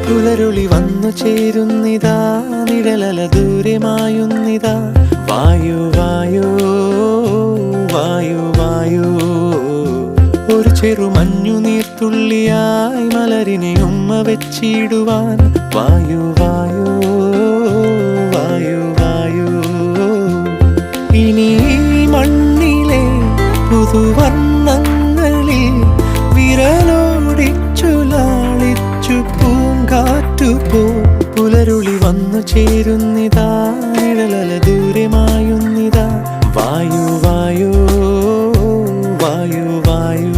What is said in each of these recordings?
പുലരുളി വന്നു ചേരുന്നിതാ, നിഴലല ദൂരെ മായുന്നിതാ. വായു വായു വായു വായു, ഒരു ചെറു മഞ്ഞു നീർത്തുള്ളിയായി മലരിനെ ഉമ്മ വെച്ചിടുവാൻ. വായു വായു വായു വായു, ഇനി മണ്ണിലെ പുതുവർണ്ണങ്ങളിൽ വിരലോടിച്ചു ലാളിച്ചു പൂങ്കാറ്റുപോ. പുലരുളി വന്നു ചേരുന്നിതാ, നിഴലല ദൂരെ മായുന്നിതാ. വായു വായു വായു വായു.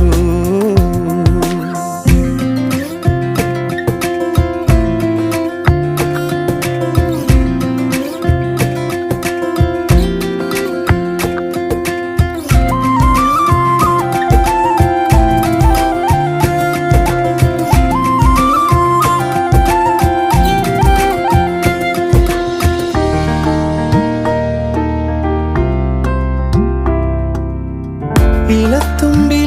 ഇലത്തുമ്പി